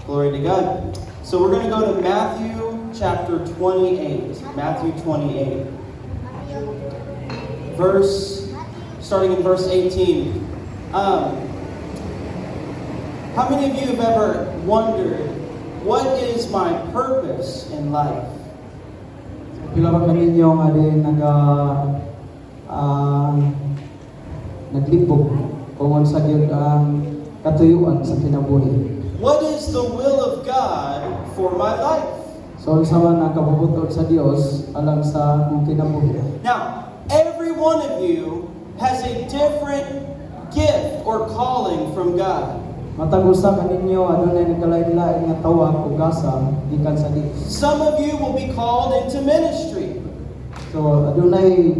Glory to God. So we're going to go to Matthew chapter 28. Matthew 28. Starting in verse 18. How many of you have ever wondered, what is my purpose in life? Pila ba kaninyo nga din naglibog kung sa gyud ang katuyuan sa kinabuhi. What is the will of God for my life? So unsa man ang kabubuton sa Dios alang sa akong kinabuhi. Now, every one of you has a different gift or calling from God. Matag usa kaninyo adunay nagkalain-lain nga tawag ug gasa gikan sa Dios. Some of you will be called into ministry. So adunay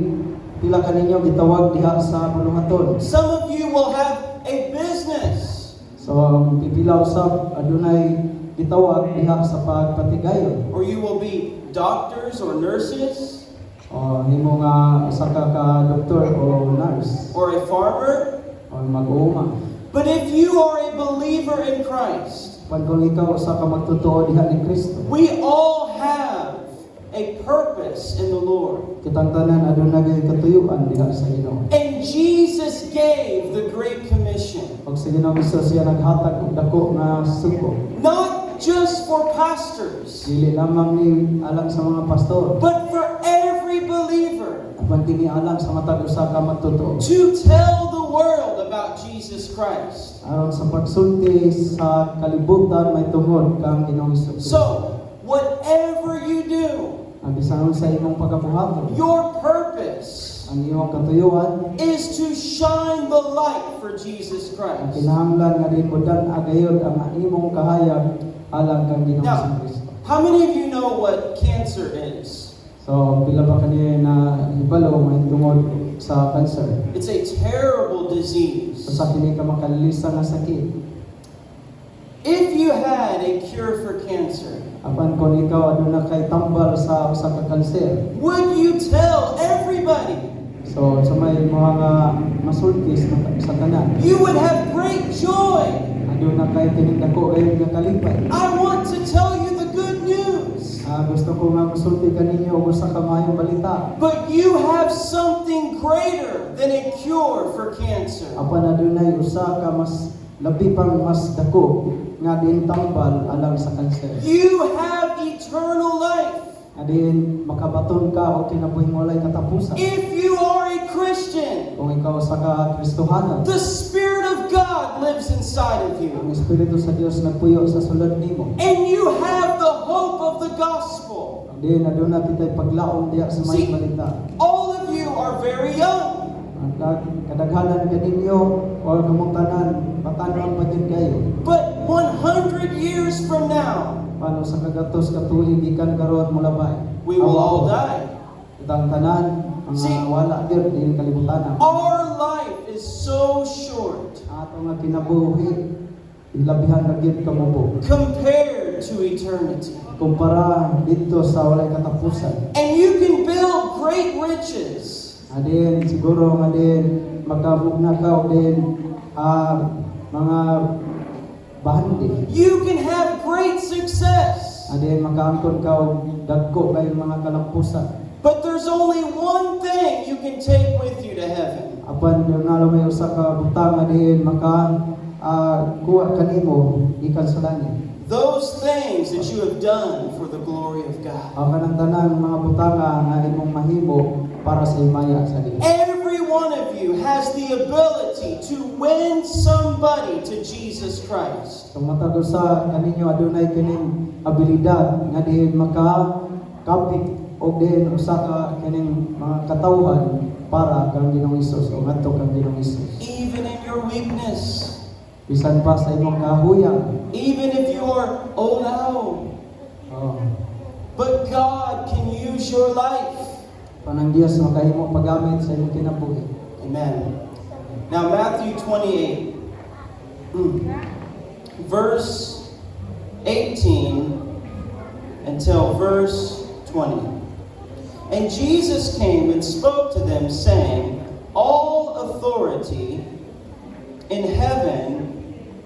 pila kaninyo gitawag diha sa buluhaton. Some of you will have a business. So pipila usab adunay gitawag diha sa pagpatigayon. Or you will be doctors or nurses. O himo nga usa ka doktor o nurse Or a farmer. o mag-uuma. But if you are a believer in Christ, Kung ikaw usa ka magtotoo diha ni Kristo, we all have a purpose in the Lord. kitang tanan adunay katuyuan diha sa Ginoo. And Jesus gave the Great Commission, Pag sa Ginoo Hesus siya naghatag og dako nga sugo. not just for pastors, Dili lamang ni alang sa mga pastor, but for every believer, apan kini alang sa matag usa ka magtotoo. to tell the world about Jesus Christ. Aron sa pagsulti sa kalibutan may tungod kang Ginoong Hesus. So, whatever you do, Ang bisan sa imong pagkabuhaton, your purpose ang iyong katuyuan, is to shine the light for Jesus ang Christ. kinahanglan nga din mudan agayod ang imong kahayag alang kang Ginoong Now, Kristo. how many of you know what cancer is? So, pila ba kaniya na ibalo may tungod sa cancer? It's a terrible disease. So, sa kini ka makalisa nga sakit. If you had a cure for cancer, Apan kung ikaw aduna kay tambal sa usa ka kanser. would you tell everybody? So, sa may mga masulti sa tanan. You would have great joy. Aduna kay kining dako kayo nga kalipay. I want to tell you the good news. Gusto ko nga masulti kaninyo og usa ka maayong balita. But you have something greater than a cure for cancer. Apan adunay usa ka mas labi pang mas dako nga din tambal alang sa kanser. You have eternal life. Adin makabaton ka o kinabuhing walay katapusan. If you are a Christian, Kung ikaw sa ka-Kristohanan, the Spirit of God lives inside of ang you. Espiritu sa Dios nagpuyo sa sulod nimo. And you have the hope of the gospel. Adin aduna kitay paglaom diha sa may See, balita. all of you are very young. Kadaghanan kaninyo o kamong tanan batanon pa jud kayo. But 100 years from now, Paano sa kagatos ka tuig gikan karon molabay. we will all die. Itang tanan See, mga wala gyud din kalibutan. Our life is so short Ato nga kinabuhi ilabihan na gyud kamubo. compared to eternity. Kumpara dito sa walay katapusan. And you can build great riches. Adin siguro nga din magkabugna ka og din mga bahandi. You can have great success. Adin makaangkon ka og dagko kay mga kalampusan. But there's only one thing you can take with you to heaven. Apan nga may usa ka butang adin maka kuha kanimo gikan sa langit. Those things that you have done for the glory of God. Ang kanang tanan mga butanga nga imong mahimo para sa himaya sa Dios. Every one of you has the ability to win somebody to Jesus Christ. So matag usa kaninyo adunay kining abilidad nga diin makakapit og diin usa ka kining mga katawhan para kang Ginoong Hesus o ngadto kang Ginoong Hesus. Even in your weakness. Bisan pa sa imong kahuyang. Even if you are old now. Oh. But God can use your life. Panang Dios makahimo paggamit sa imong kinabuhi. Amen. Now Matthew 28, verse 18 until verse 20. And Jesus came and spoke to them, saying, all authority in heaven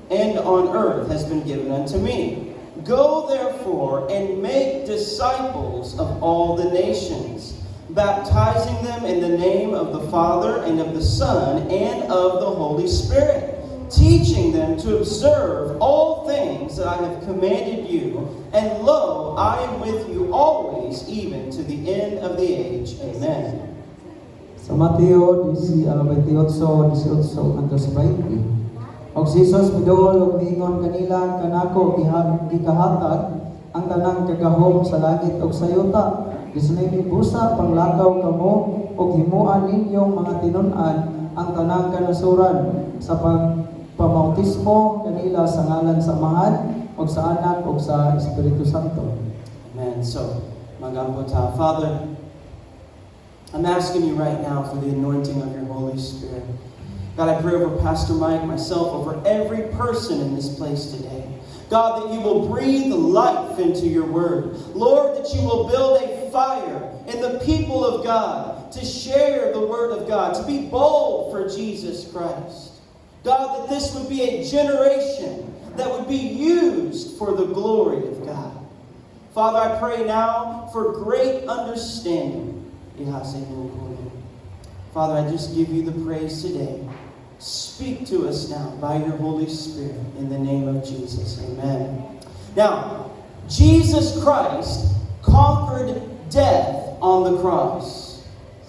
and on earth has been given unto me. Go therefore and make disciples of all the nations, baptizing them in the name of the Father and of the Son and of the Holy Spirit, teaching them to observe all things that I have commanded you. And lo, I am with you always, even to the end of the age. Amen. Sa Mateo 28:18 hanggang sa 20. Og si Jesus midol og miingon kanila, kanako gikahatag ang tanang kagahom sa langit ug sa yuta. Gisunay busa panglakaw kamo ug himuan ninyong mga tinun-an ang tanang kanasuran sa pamautismo kanila sa ngalan sa Amahan ug sa Anak ug sa Espiritu Santo. Amen. So, magampota. Father, I'm asking you right now for the anointing of your Holy Spirit. God, I pray over Pastor Mike, myself, over every person in this place today. God, that you will breathe life into your word. Lord, that you will build a fire in the people of God to share the word of God, to be bold for Jesus Christ. God, that this would be a generation that would be used for the glory of God. Father, I pray now for great understanding. Father, I just give you the praise today. Speak to us now by your Holy Spirit in the name of Jesus. Amen. Now, Jesus Christ conquered death on the cross.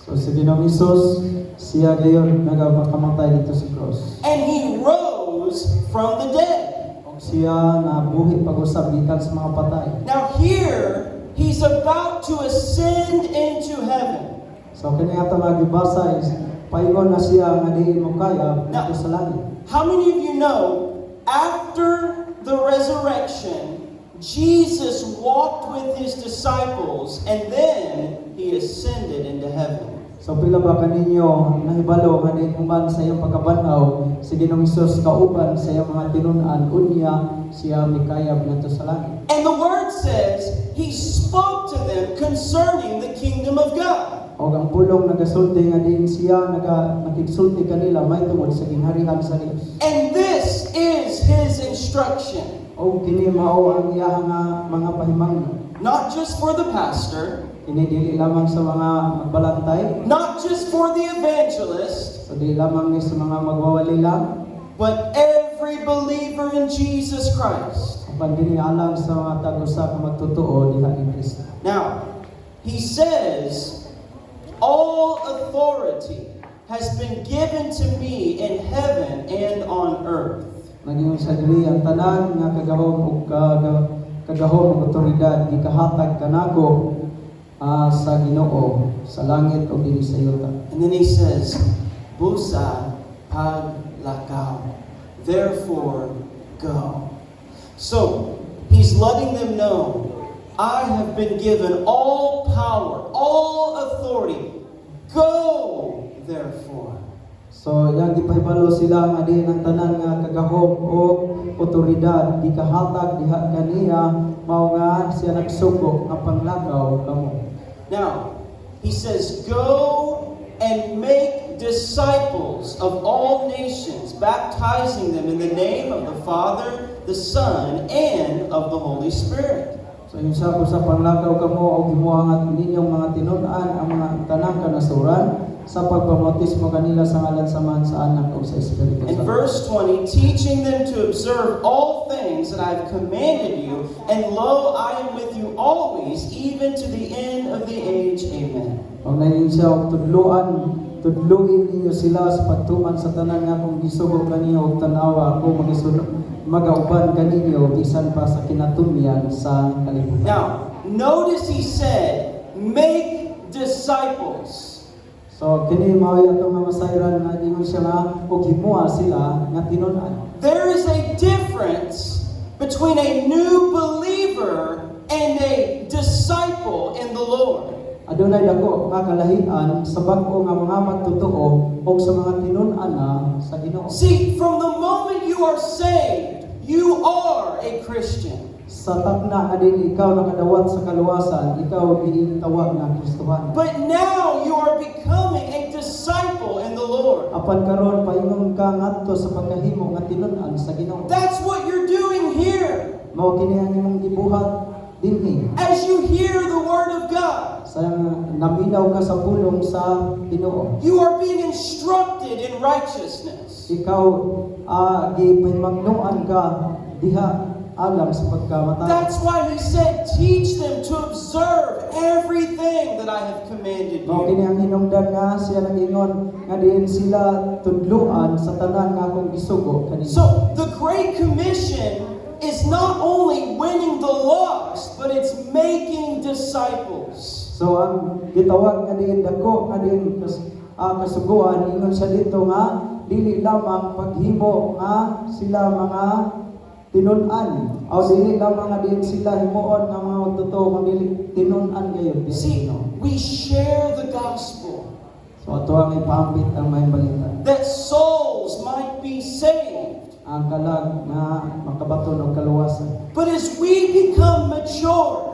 So si Ginoong Hesus, siya gayon nagapakamatay dito sa cross. And he rose from the dead. Og siya nabuhi pag-usab gikan sa mga patay. Now here, he's about to ascend into heaven. So kini ato magibasa is paingon na siya nga diin mo kaya dito sa langit. How many of you know, after the resurrection, Jesus walked with his disciples and then he ascended into heaven? So pila ba kaninyo nahibalo nga diin human sa iyong pagkabanaw si Ginoong Hesus kauban sa iyong mga tinun-an unya siya mikayab ngadto sa langit. And the word says he spoke to them concerning the kingdom of God. O ang pulong nagasulti nga diin siya nakigsulti kanila may tungod sa gingharian sa Dios. And this is his instruction. O kini mao ang iyang mga pahimangno. Not just for the pastor, Kini dili lamang sa mga magbalantay, not just for the evangelist, so dili lamang ni sa mga magwawali lang, but every believer in Jesus Christ. apan kini alang sa mga tag-usa ka magtotoo diha ni Kristo. Now, he says, all authority has been given to me in heaven and on earth. Naging sa diri ang tanan nga kagahom ug kagahom ug otoridad gikahatag kanako sa Ginoo sa langit ug dinhi sa yuta. And then he says, busa paglakaw. Therefore, go. So, he's letting them know, I have been given all power, all authority. Go, therefore. So yang gipahibalo sila nga diin ang tanan nga kagahom ug otoridad gikahatag diha kaniya mao nga siya nagsugo nga panglakaw kamo. Now, he says, go and make disciples of all nations, baptizing them in the name of the Father, the Son, and of the Holy Spirit. So yung sa panglakaw kamo og himuangat ninyong mga tinun-an ang mga tanang kanasuran sa pagpamautismo kanila sa ngalan sa Amahan, sa Anak ug sa Espiritu In Santo. verse 20, teaching them to observe all things that I have commanded you, and lo, I am with you always, even to the end of the age. Amen. Og nayon siya og tudluin ninyo sila sa pagtuman sa tanan nga kung gisugo kaniyo og tan-awa ako magauban kaninyo bisan pa sa kinatumyan sa kalibutan. Now, notice he said, make disciples. So kini mao atong nga masayran nga ingon siya nga og himuha sila nga tinun-an. There is a difference between a new believer and a disciple in the Lord. Adunay dako nga kalahian sa bag-o nga mga magtotoo og sa mga tinun-an na sa Ginoo. See, from the moment you are saved, you are a Christian. Sa takna adin ikaw nakadawat sa kaluwasan, ikaw giintawag nga Kristohan. But now you are becoming a disciple in the Lord. Apan karon paingon ka ngadto sa pagkahimo nga tinun-an sa Ginoo. That's what you're doing here. mao kini ang imong gibuhat dinhi. As you hear the word of God, Sa naminaw ka sa pulong sa Ginoo. you are being instructed in righteousness. Ikaw gipahimangnuan ka diha alam sa pagkamata. That's why he said, teach them to observe everything that I have commanded Mao kini you. ang hinungdan nga siya nag-ingon nga diin sila tudluan sa tanan nga akong gisugo kanina. So the Great Commission is not only winning the lost, but it's making disciples. So ang gitawag nga diin dako nga diin kasuguan ingon siya dito nga dili lamang paghimo nga sila mga tinun-an o dili lamang nga diin sila himuon nga mga totoo nga dili tinun-an gayud. See, we share the gospel So ato ang ipaambit ang may balita. that souls might be saved. Ang kalag na makabaton og kaluwasan. But as we become mature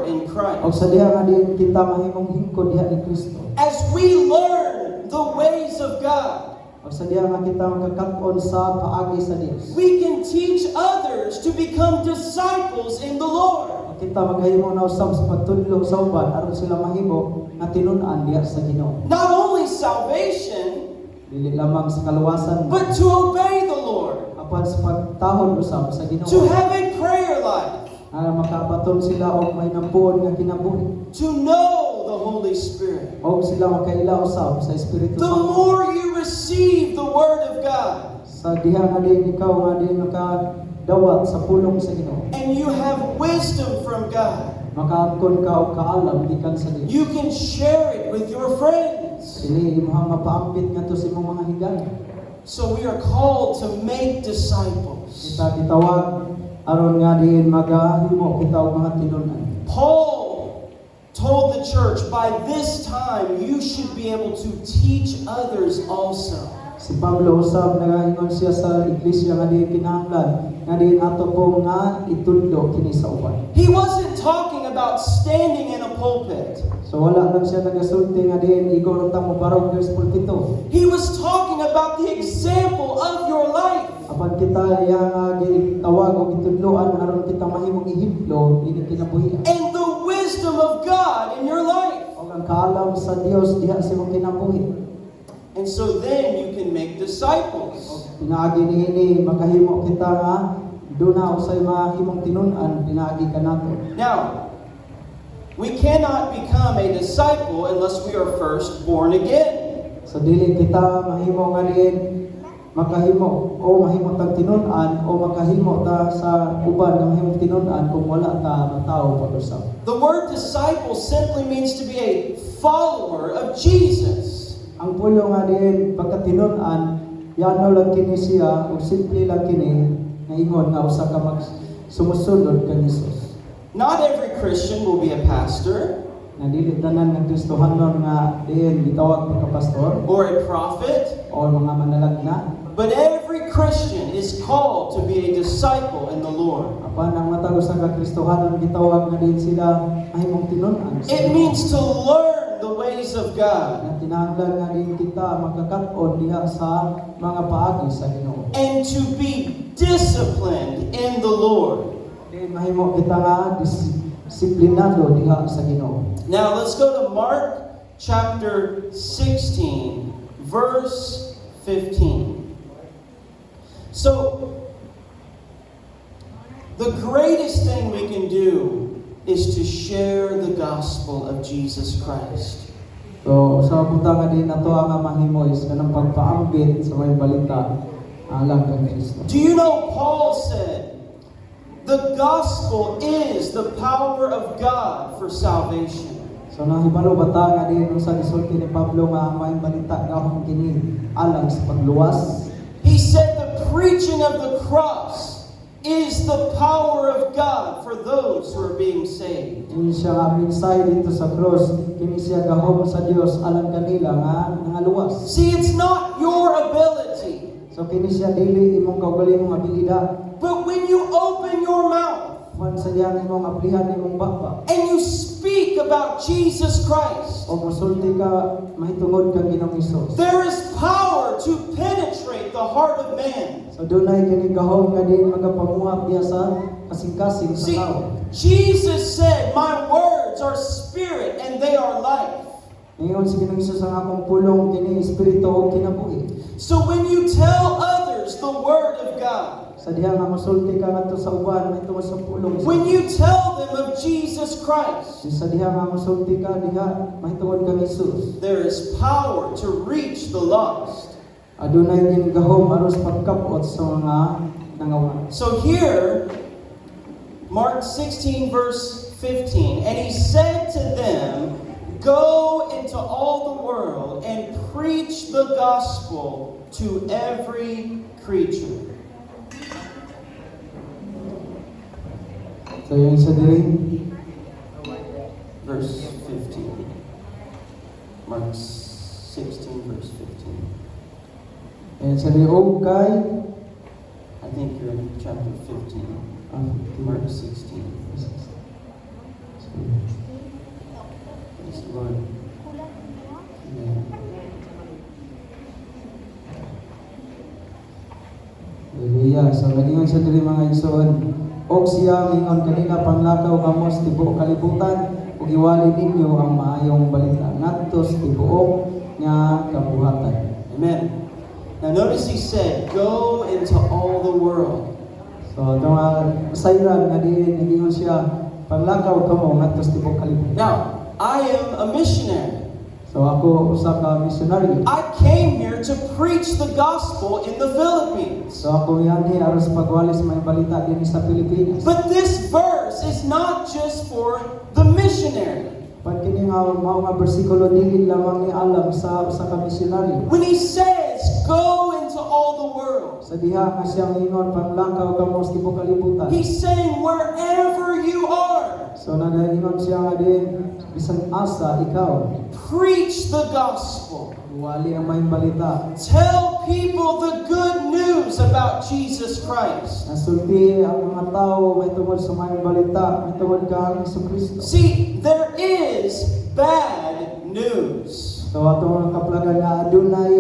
in O Christ, sa diha nga diin kita mahimong hingkod diha ni Kristo. as we learn the ways of God, O sa diha nga kita makakat-on sa paagi sa Dios. we can teach others to become disciples in the Lord. O kita maghimo na usab sa pagtudlo sa uban aron sila mahimo nga tinun-an diha sa Ginoo. Not only salvation, Dili lamang sa kaluwasan, but to obey the Lord, apan sa pagtahon usab sa to Ginoo. have a prayer life, Makabaton sila og may nampuon nga kinabuhi. to know the Holy Spirit. O sila makaila usab sa Espiritu The Santo. more you receive the Word of God, Sa diha nga diin ikaw nga diin makadawat sa pulong sa Ginoo. and you have wisdom from God, Makaangkon ka og kaalam gikan sa Dios. you can share it with your friends. Dili imong mapaambit ngadto sa imong mga higala. So we are called to make disciples. Kita gitawag aron nga diin magahimo kita og mga tinun-an. Paul told the church, by this time you should be able to teach others also. Si Pablo usab nagaingon siya sa iglesia nga diin kinahanglan nga diin ato po nga itudlo kini sa uban. He wasn't talking about standing in a pulpit. So wala lang siya nagasulti nga diin igor ta mo barog sa pulpito. He was talking about the example of your life. Apan kita iya nga gitawag og itudloan aron kita mahimong ihiblo dinhi kinabuhi. And the wisdom of God in your life. Og ang kaalam sa Dios diha sa imong kinabuhi. And so then you can make disciples. Pinaagi niini makahimo kita nga duna usay mahimong tinun-an pinaagi kanato. Now, we cannot become a disciple unless we are first born again. So dili kita mahimo nga diin makahimo o mahimo tag tinun-an o makahimo ta sa uban nga mahimong tinun-an kung wala ta mataw pag-usab. The word disciple simply means to be a follower of Jesus. Ang pulo nga diin pagkatinun-an yano lang kini siya o simple lang kini nga ingon nga usa ka sumusunod kang Hesus. Not every Christian will be a pastor Na dili tanan nga Kristohanon nga diin gitawag pagka-pastor or a prophet, o mga manalagna. but every Christian is called to be a disciple in the Lord. Apan ang matag usa ka Kristohanon gitawag nga diin sila mahimong tinun-an. It means to learn the ways of God na tinahanglan nga din kita magkakat-on diha sa mga paagi sa Ginoo. and to be disciplined in the Lord. Di mahimo kita nga disiplinado diha sa Ginoo. Now let's go to Mark chapter 16, verse 15. So, the greatest thing we can do is to share the gospel of Jesus Christ. So sa butang nga din nato nga mahimo is kanang pagpaambit sa may balita alang kang Kristo. Do you know Paul said, the gospel is the power of God for salvation. So nahibalo bata nga din sa gisulti ni Pablo nga ang may balita gahom kini alang sa pagluwas. He said the preaching of the cross is the power of God for those who are being saved. Kini siya nga minsay dito sa cross, kini siya gahom sa Dios alang kanila nga nangaluwas. See, it's not your ability, So kini siya dili imong kaugalingong abilidad. but when you open your mouth Kung sa diyang imong aplihan imong baba. and you speak about Jesus Christ, O musulti ka, mahitungod kang Ginoong Hesus. there is power to penetrate the heart of man. So dunay kini gahom nga di magapamuhat diya sa kasing-kasing sa See, tao. Jesus said, "My words are spirit and they are life." Ngayon si Ginoong Hesus ang akong pulong kini espiritu o kinabuhi. So when you tell others the word of God, Sa diha nga musulti ka ngadto sa uban mahitungod sa pulong. when you tell them of Jesus Christ, Sa diha nga musulti ka diha mahitungod kang Hesus. there is power to reach the lost. Adunay kini gahom aros pagkapot sa mga nangawan. So here, Mark 16 verse 15, and he said to them, "Go into all the world and preach the gospel to every creature." So yung isa diri Verse 15. Mark 16 verse 15. and sa liog kay I think you're in chapter 15. Mark 16. Praise the Lord. Hallelujah. So nagingon sa diri mga igsoon, og siya mingon kanila panglakaw kamos tibuok kalibutan ug iwali ninyo ang maayong balita ngadto sa tibuok nga kabuhatan. Amen. Now notice he said, "Go into all the world." So ito nga sayran nga diin nagingon siya panglakaw kamo ngadto sa tibuok kalibutan. Now, I am a missionary. So ako usa ka missionary. I came here to preach the gospel in the Philippines. So ako miyanhi aron sa pagwalis may balita dinhi sa Pilipinas. But this verse is not just for the missionary. Pag kini nga mao nga bersikulo dili lamang ni alam sa ka missionary. When he says, "Go into all the world," Sa diha nga siyang ingon panglakaw kamo sa tibuok kalibutan. he's saying wherever you are, So nagaingon siya nga din bisan asa ikaw preach the gospel. wali ang may balita. Tell people the good news about Jesus Christ. Nasulti ang mga tao may tungod sa may balita, may tungod kang Jesucristo. See, there is bad news. So ato mga kaplagan nga adunay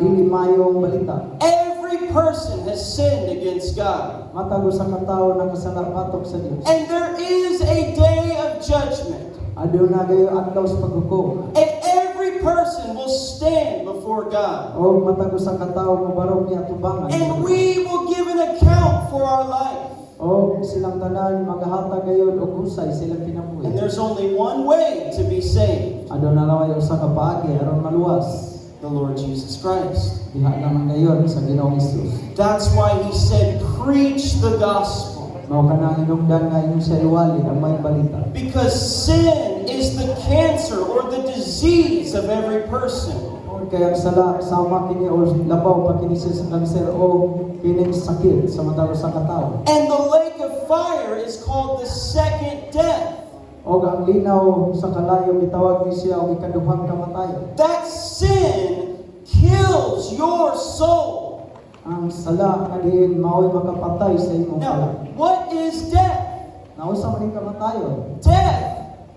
dili mayong balita. Every person has sinned against God. Matag usa ka tawo nakasala patok sa Dios. And there is a day of judgment. Aduna gayo adlaw sa paghukom. And every person will stand before God. O matag usa ka tawo mabarog niya tubangan. And we will give an account for our life. O silang tanan magahatag gayud og husay silang And kinabuhi. there's only one way to be saved, Aduna laway usa ka paagi aron maluwas. the Lord Jesus Christ. Diha naman gayon sa Ginoong Hesus. That's why he said, "Preach the gospel." Mao kanang hinungdan nga inyong sa iwali ang may balita. Because sin is the cancer or the disease of every person. O kaya ang sala sama kini o labaw pa kini sa kanser o kining sakit sa matao sa katao. And the lake of fire is called the second death. O ang linaw sa kalayo gitawag ni siya og ikaduhang kamatayon. That sin kills your soul. Ang sala nga diin mao'y makapatay sa imong sala. Now, what is death? Nausa man ang kamatayon. Death,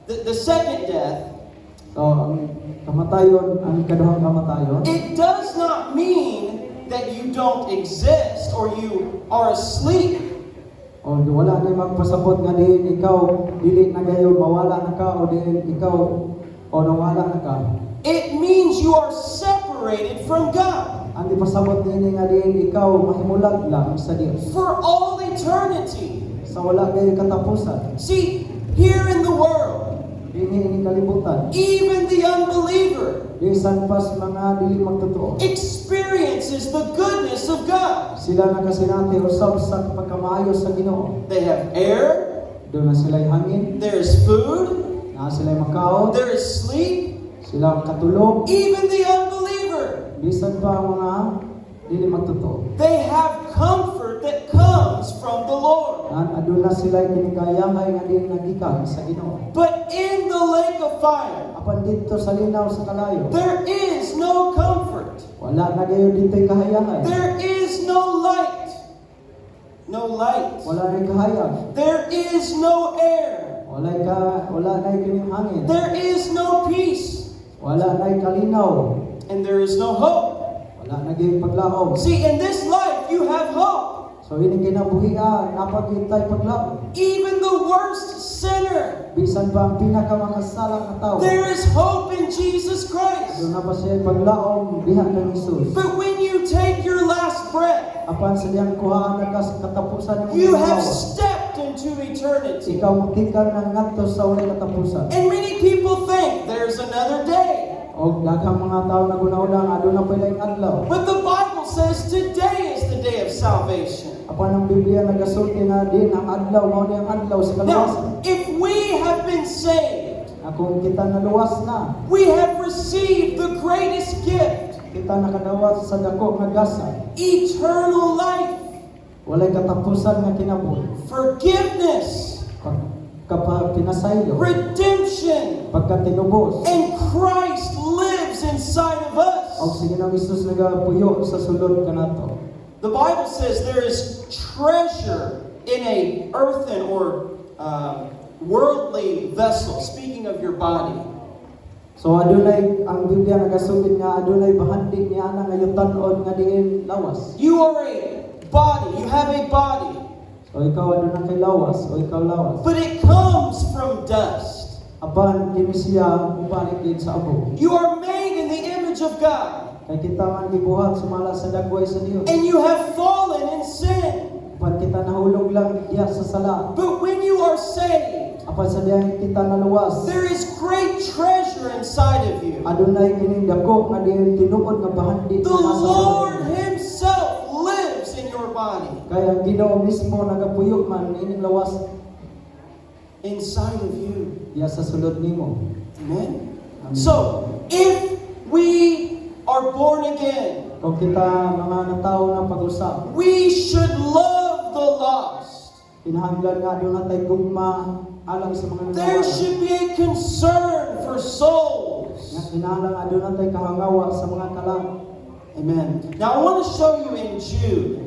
the second death, So ang kamatayon, ang ikaduhang kamatayon, it does not mean that you don't exist or you are asleep. o wala na magpasabot nga diin ikaw dili na gayo mawala na ka o diin ikaw o nawala na ka. It means you are separated from God Ang ipasabot niini nga diin ikaw mahimulag lang sa Dios. for all eternity. Sa wala gayo katapusan. See, here in the world, Dinhi ini kalibutan. even the unbeliever Bisan pas mga dili magtotoo. experiences the goodness of God. Sila nakasinati usab sa pagkamaayo sa Ginoo. They have air, Doon na sila'y hangin, there is food, na sila'y makaon, there is sleep. sila katulog, Even the unbeliever, bisan pa ang mga dili magtotoo. they have comfort that comes from the Lord. Aduna sila'y kinikayahay nga din nagikan sa Ginoo. But in the lake of fire, Apan dito sa linaw sa kalayo, there is no comfort. wala na gayo dito'y kahayahay. There is no light. no light. wala na kahayag, There is no air. wala na kining hangin, There is no peace. wala na kalinaw, And there is no hope. wala na gyud paglaom. See, in this life, you have hope. So ini kinabuhian, napagintay paglaom. Even the worst sinner, Bisan pa ang pinakamakasalang na tao, there is hope in Jesus Christ. doon na pa siya paglaom diha kang Hesus. But when you take your last breath, Apan sa diyang kuhaan na katapusan ng you iyong have gawa, stepped into eternity. ikaw magtikal ng ngadto sa walay katapusan. And many people think there's another day. O daghang mga tao na gunaunang aduna pa ilang adlaw. But the Bible says today is the day of salvation. Apan ang Biblia nagasulti na din ang adlaw mao ni ang adlaw sa kaluwasan. Now, if we have been saved, Kung kita naluwas na, we have received the greatest gift, kita nakadawas sa dako nga gasa. eternal life, Walay katapusan nga kinabuhi. forgiveness, Kapag pinasaylo, redemption, pagkatinubos, and Christ lives inside of o us. sige ng Isus nagapuyo sa sulod kanato. The Bible says there is treasure in a earthen or worldly vessel. Speaking of your body. So adunay ang Biblia nagasulit nga adunay bahandi ni ana nga yutan-on nga diin lawas. You are a body. You have a body. So ikaw aduna kay lawas o ikaw lawas. But it comes from dust. Apan kini siya ubalik din sa abo. You are made in the image of God. Kay kita man gibuhat sumala sa dagway sa Dios. And you have fallen in sin. Apan kita nahulog lang diya sa sala. But when you are saved, Apan sa diyan kita naluwas. there is great treasure inside of you. Adunay kining dako nga diin tinuod nga bahandi The nga nasa Lord sa Himself lives in your body, kaya ang Ginoo mismo nagapuyo man ining lawas inside of you. diya sa sulod nimo. Amen? Amen. So, if we are born again, Kung kita mga natao na pag-usap, we should love the lost. kinahanglan nga doon natay gugma alang sa mga There nangawa. should be a concern for Nga souls. kinahanglan nga doon natay kahangawa sa mga kalang. Amen. Now I want to show you in Jude.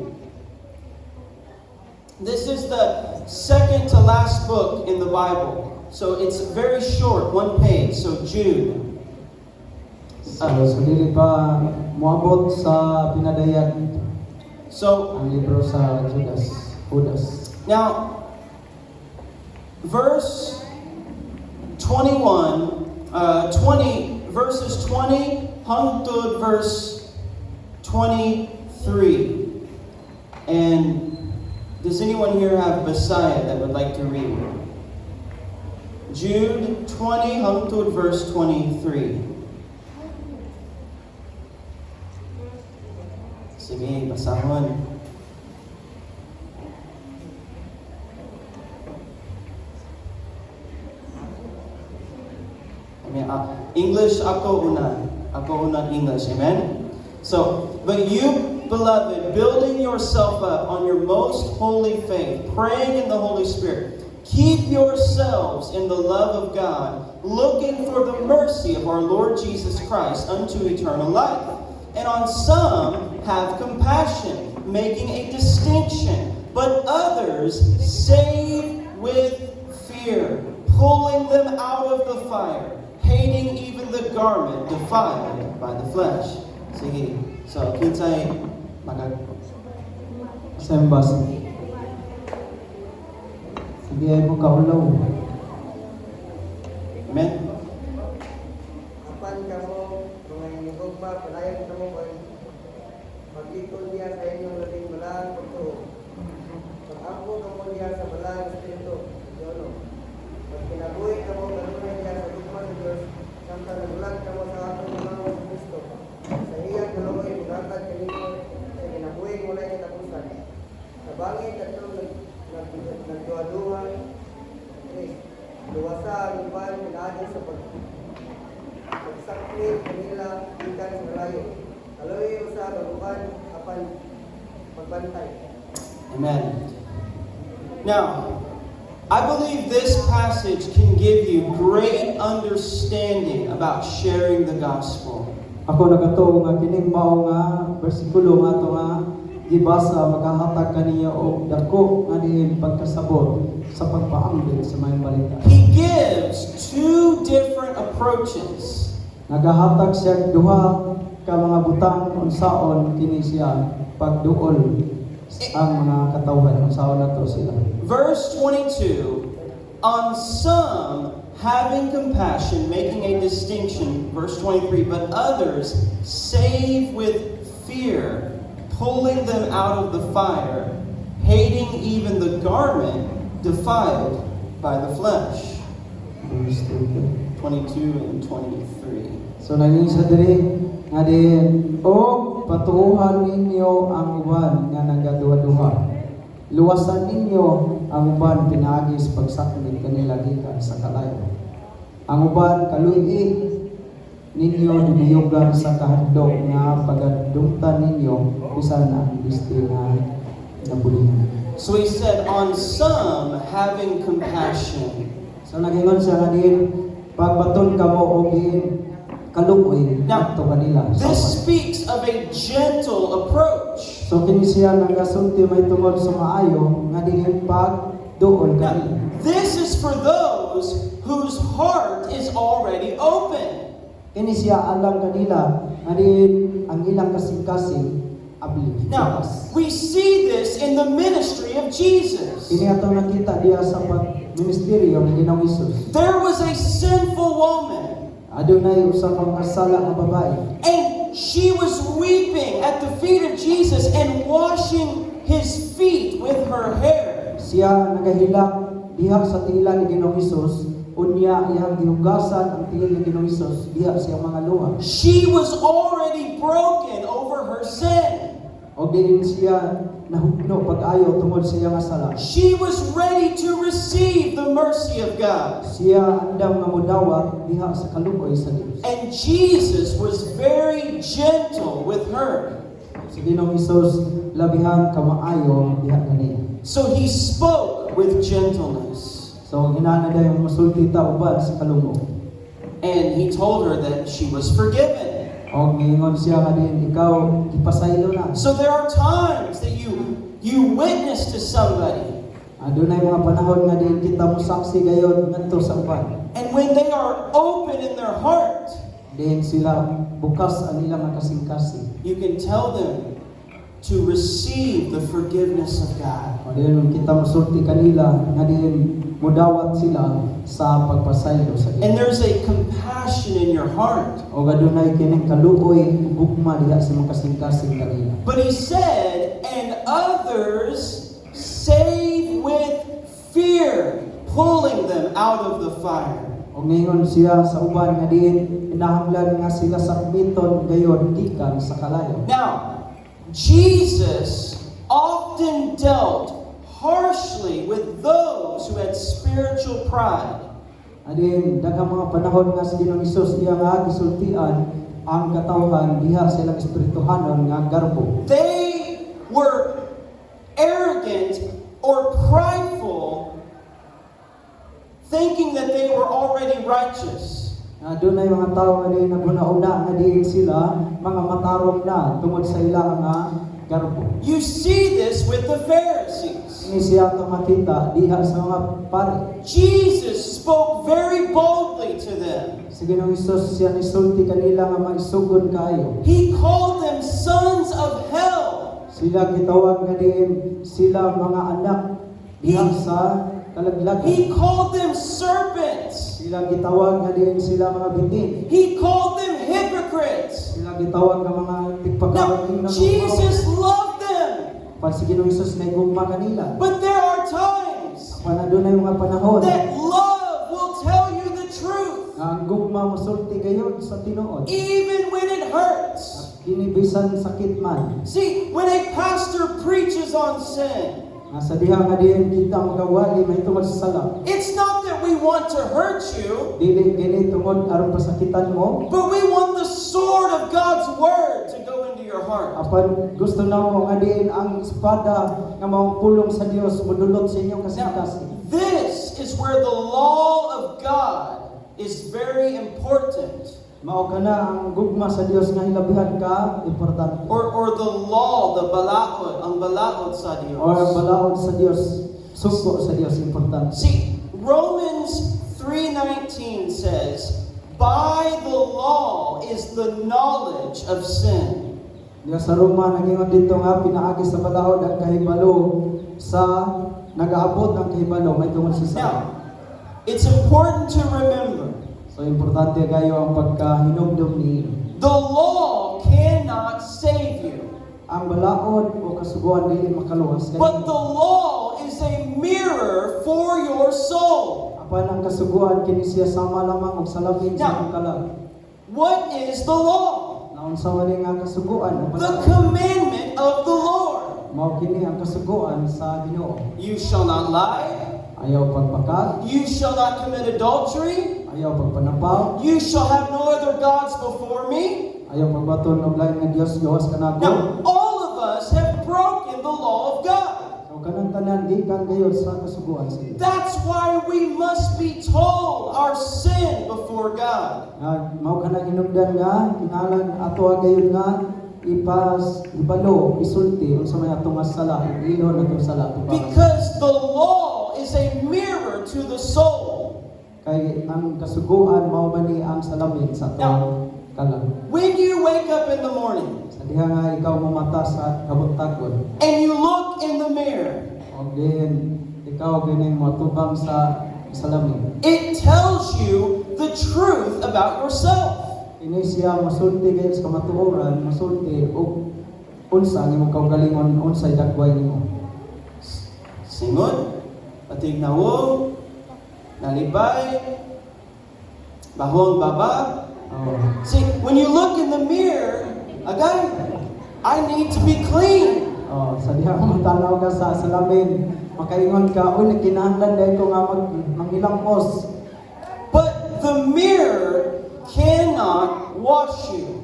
This is the second to last book in the Bible. So it's very short, one page. So Jude. So dili pa moabot sa pinadayan So ang libro sa Judas. now, verse 20 hangtod verse 23. And does anyone here have Messiah that would like to read? Jude 20 hangtod verse 23. Sige, basahon. English, ako una. Ako una English, amen? So, but you, beloved, building yourself up on your most holy faith, praying in the Holy Spirit, keep yourselves in the love of God, looking for the mercy of our Lord Jesus Christ unto eternal life. And on some have compassion, making a distinction, but others save with fear, pulling them out of the fire, hating even the garment defiled by the flesh. Sige. So, kinsay Sembas. Sige ay mo kaulaw. Amen? Apan kamo, mga inigugma, palayan kamo ko, magkikon diya sa inyong labing balang pagtuo. Pag-ampo kamo diya sa balang espiritu, Diyono. Pag kinabuhi kamo, kanunay diya sa gugma ng Diyos, samtang nagulang kamo sa atong mga sa Kristo. Sa iyang kaluoy, mulatag kanino, sa kinabuhi mo na katapusan. Sa bangin, katong nagduwa-duwa, luwasa ang iban, pinadyo sa pagsaklit kanila ikan sa malayo. Kaloy usa baguban apan pagbantay. Amen. Now, I believe this passage can give you great understanding about sharing the gospel. Ako nagatuo nga kining mao nga bersikulo nga to nga gibasa magahatag kaniya og dako nga diin pagkasabot sa pagpaambit sa mga balita. He gives two different approaches. Nagahatag siya duha ka mga butang unsaon kini siya pagduol ang mga katawhan unsaon nato sila. Verse 22, on some having compassion, making a distinction, verse 23, but others save with fear, pulling them out of the fire, hating even the garment defiled by the flesh. Verse 22 and 23. So naging sa diri nga din og patuuhan ninyo ang uban nga nagaduha-duha. Luwasan ninyo ang uban pinaagi sa pagsaklit kanila gikan sa kalayo. Ang uban kaluy ninyo diniyugan sa kahadlok nga pagadungtan ninyo bisan ang listi nga nabulihan. So he said, on some having compassion. So nagingon siya nga din pagbaton kamo og kaluoy Now, nato kanila. this speaks of a gentle approach. So kini siya nagasulti may tungod sa maayo nga dili pagduol Now, kanila. this is for those whose heart is already open. Kini siya alam kanila nga din ang ilang kasing-kasing abli. Now, we see this in the ministry of Jesus. Kini atong nakita diya sa pagministeryo ni Ginoong Hesus. There was a sinful woman, Adunay usa ka kasala nga babae. and she was weeping at the feet of Jesus and washing his feet with her hair. Siya nagahilak diha sa tila ni Ginoong Hesus, unya iyang gihugasan ang tiil ni Ginoong Hesus diha sa iyang mga luha. She was already broken over her sin. O din siya nahugno pag-ayo tungod sa iyang sala. She was ready to receive the mercy of God. Siya andam nga modawat diha sa kaluoy sa Dios. And Jesus was very gentle with her. Si Ginoong Hesus labihan ka maayo diha kaniya. So he spoke with gentleness. So hinana dayon mosulti ta uban sa kalungo. And he told her that she was forgiven. O giingon siya nga din ikaw gipasaylo na. So there are times that you witness to somebody, Adunay mga panahon nga din kita mosaksi gayon ngadto sa uban. and when they are open in their heart, Diin sila bukas ang ilang mga kasing-kasing. you can tell them to receive the forgiveness of God. O diin kita mosulti kanila nga din mudawat sila sa pagpasaylo sa And Dios. there's a compassion in your heart. O adunay kining kaluoy bugma diha sa mga kasing-kasing kanila. But he said, and others save with fear, pulling them out of the fire. O ngayon siya sa uban nga diin inahanglan nga sila sakmiton gayon gikan sa kalayo. Now, Jesus often dealt harshly with those who had spiritual pride. Adin daghang mga panahon nga si Ginoong Hesus iya nga gisultian ang katawhan diha sa ilang espirituhanon nga garbo. They were arrogant or prideful, thinking that they were already righteous. Adunay mga tawo nga diin naguna-una nga diin sila mga matarong na tungod sa ilang nga garbo. You see this with the Pharisees. Ini siya atong makita diha sa mga pare. Jesus spoke very boldly to them. Si Ginoong Hesus siya nisulti kanila nga maisugon kaayo. He called them sons of hell. Sila gitawag nga diin sila mga anak diha sa kalaglagan. He called them serpents. Sila gitawag nga diin sila mga bitin. He called them hypocrites. Sila gitawag nga mga tigpakawaling Now, Jesus loved them. Pag si Ginoong Hesus na igugma kanila. But there are times Panadunay mga panahon that love will tell you the truth, nga ang gugma mosulti gayon sa tinuod. even when it hurts. Kinibisan sakit man. See, when a pastor preaches on sin, Nga sa diha nga diin kita magawali may tungod sa sala. it's not that we want to hurt you, Dili gini tungod aron pasakitan mo. but we want the sword of God's word to go into your heart. Apan gusto na mo nga diin ang espada nga maong pulong sa Dios modulot sa inyong kasing-kasing. This is where the law of God is very important. Mao kana ang gugma sa Dios nga hilabihan ka importante. Or the law, the balaod, ang balaod sa Or Diyos. balaod sa Dios, suko sa Dios importante. See, Romans 3:19 says, by the law is the knowledge of sin. Diya sa Roma nagingon dito nga pinaagi sa balaod ang kahibalo sa nagaabot ang kahibalo may tungod sa Now, sa. it's important to remember, So importante kayo ang pagkahinumdum ni the law cannot save you. ang balaod o kasuguan dili makaluwas But the kanimo. law is a mirror for your soul. Apan ang kasuguan kini siya sama lamang og salamin sa Now, imong kalag. What is the law? Naunsa man nga kasuguan o The balaod? commandment of the Lord. Mao kini ang kasuguan sa Ginoo. You shall not lie. Ayaw pagpakat, You shall not commit adultery. ayaw pagpanapaw, You shall have no other gods before me. ayaw pagbaton og lain nga Dios gawas kanako. Now, all of us have broken the law of God. So kanang tanan di kang gayon sa kasuguan sa Dios. That's why we must be told our sin before God. Nga mao kana hinungdan nga kinahanglan ato gayon nga ibalo isulti unsa may atong nga sala ilon atong sala Because the law is a mirror to the soul. kay ang kasuguan mao man ni ang salamin sa atong kalag. When you wake up in the morning Sa diha nga ikaw mamata sa kabutagod and you look in the mirror, og diin ikaw gining matubang sa salamin. it tells you the truth about yourself. Ini siya masulti kayo sa kamatuoran, masulti og unsa ang imong kaugalingon, unsay dagway nimo. Singon, patignawong, nalibay, bahong baba. Oh. See, when you look in the mirror, agay, I need to be clean. Oh, sa diha ka matanaw ka sa salamin, makaingon ka, uy kinahanglan dahil ko nga mangilangkos. But the mirror cannot wash you.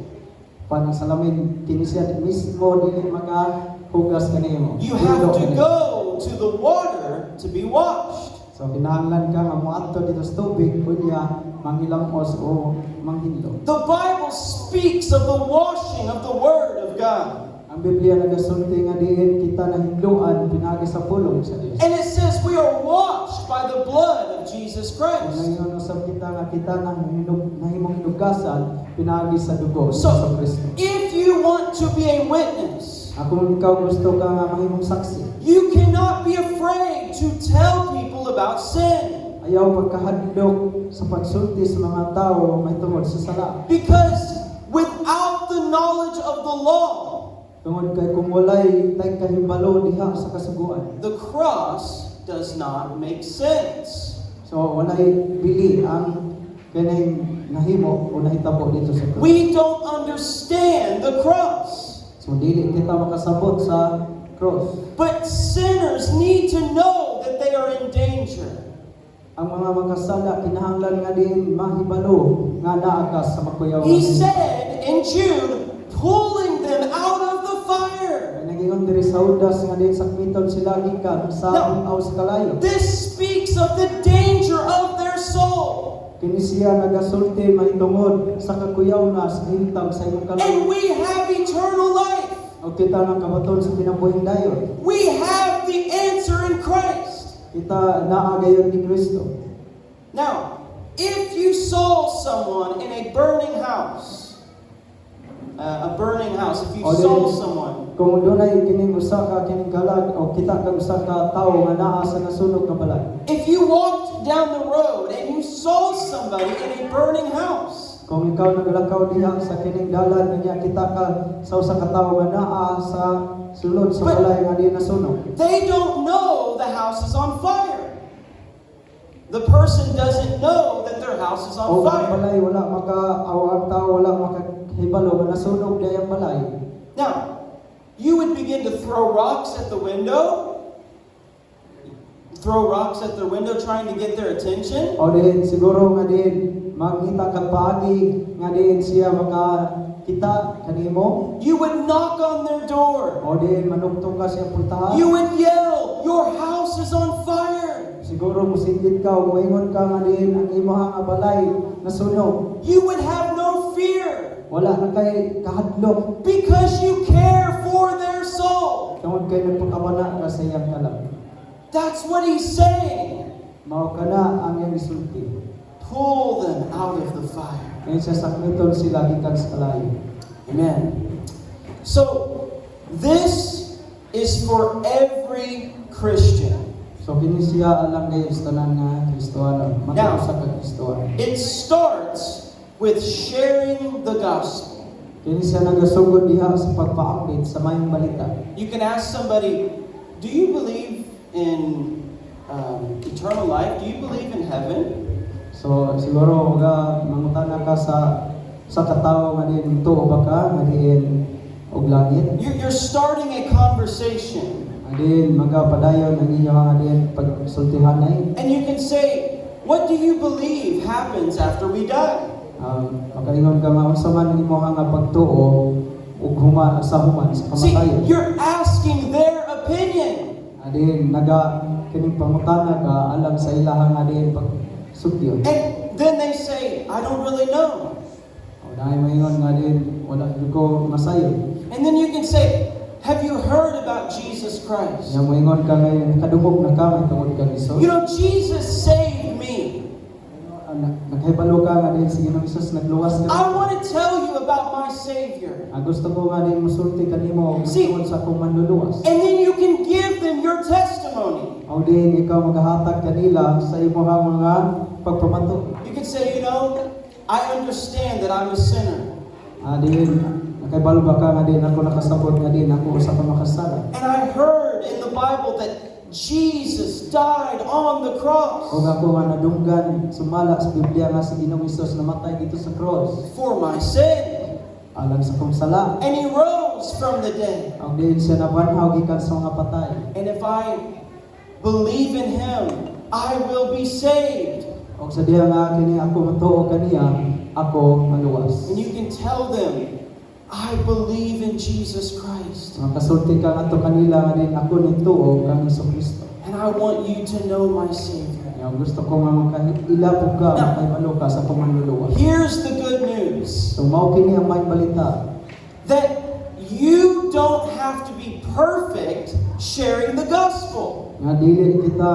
Panang salamin, kini siya mismo dili makahugas kanimo. You have to go to the water to be washed. So kinahanglan ka nga moadto dito sa tubig kunya mangilangkos o manghinlo. The Bible speaks of the washing of the Word of God. Ang Biblia nagasulti nga diin kita nahidloan pinagi sa pulong sa Dios. And it says we are washed by the blood of Jesus Christ. Ngayon usab kita nga kita nahimong hinugasan pinagi sa dugo So, sa Kristo. if you want to be a witness, Kung ikaw gusto ka nga mahimong saksi, you cannot be afraid to tell people about sin. ayaw pagkahadlok sa pagsulti sa mga tao may tungod sa sala. Because without the knowledge of the law, Tungod kay kung walay tay kahibalo diha sa kasuguan. the cross does not make sense. So walay bili ang kaning nahimo o nahitabo dito sa krus. We don't understand the cross. So dili kita makasabot sa cross. But sinners need to know that they are in danger. Ang mga makasala kinahanglan nga din mahibalo nga naa ka sa makuyaw. He said in Jude, pulling them out of the fire. Nagingon diri sa Judas nga din sakmiton sila gikan sa No. aw sa kalayo. This speaks of the danger of their soul. Kini siya nagasulti mahitungod sa kakuyaw na sa hintag sa imong And kalayo. we have eternal life. O kita nang kabaton sa kinabuhing dayon. We have the answer in Christ. Kita naa gayon ni Kristo. Now, if you saw someone in a burning house, if you O, saw then, someone, kung dunay kining usa ka kining kalag o kita ka usa ka tawo nga naa sa nasunog nga balay. if you walked down the road and you saw somebody in a burning house, Kung ikaw naglakaw diha sa kining dalan niya kita ka sa usa ka tawo nga naa sa sulod sa But- balay nga di nasunog. they don't know the house is on fire. The person doesn't know that their house is O on ang fire. balay wala maka ang tawo wala makahibalo nga nasunog diha ang balay. Now, you would begin to throw rocks at the window, trying to get their attention. O din siguro nga din magkita ka paagi nga din siya makakita kanimo. You would knock on their door. O din manugtong ka siya pultahan. You would yell, "Your house is on fire." Siguro musinggit ka o moingon ka nga din ang imong nga balay nasunog. You would have no wala na kay kahadlok. Because you care for their soul. Tungod kay nagpakabana ka sa iyang kalag. That's what he's saying. Mao kana ang iyang isulti. Pull them out of the fire. Ngayon sa sakmiton sila gikan sa kalayo. Amen. So, this is for every Christian. So kini siya alang kayo sa tanan nga Kristohano. Now, Matapos sa Kristohano. It starts with sharing the gospel. Kini siya nagasugod diha sa pagpaambit sa mayong balita. You can ask somebody, do you believe in eternal life? Do you believe in heaven? So siguro mga mangutana ka sa katawo nga din tuo ba ka nga diin og langit. You're starting a conversation. Adin magapadayon ang inyo nga din pagsultihanay. And you can say, what do you believe happens after we die? Makaingon ka nga unsa man nimo nga pagtuo ug sa human sa See, kamatayon. you're asking their opinion. Adin naga kining pangutana ka alang sa ilahang adin pagsugyo. And then they say, I don't really know. O dahil maingon nga din wala ko masayo. And then you can say, have you heard about Jesus Christ? Yang maingon ka ngayon kadungog na ka tungod kang Hesus. You know, Jesus saved me. Naghibalo ka nga din si Ginoong Hesus nagluwas I ka. want to tell you about my Savior. Gusto ko nga din musulti kanimo See, tungod sa akong manluluwas. And then you can give them your testimony. O din ikaw magahatag kanila sa imong mga pagpamato. You can say, you know, I understand that I'm a sinner. Din nakahibalo ba ka nga din ako nakasabot nga din ako usa ka makasala. And I heard in the Bible that Jesus died on the cross O ako nga nadunggan sumala sa Biblia nga si Ginoong Hesus namatay dito sa cross for my sin. alang sa kong sala. And He rose from the dead. Ang diin siya nabanhaw gikan sa mga patay. And if I believe in Him, I will be saved. O sa diha nga kini ako matuo kaniya, ako maluwas. And you can tell them, I believe in Jesus Christ. Mga kasulti ka nga to kanila nga din ako nituo kang Jesucristo. And I want you to know my Savior. Yang gusto ko nga makailapog ka, makaibalo ka sa pamanluluwas. Here's the good news. So mao kini ang may balita. That you don't have to be perfect sharing the gospel. Nga dili kita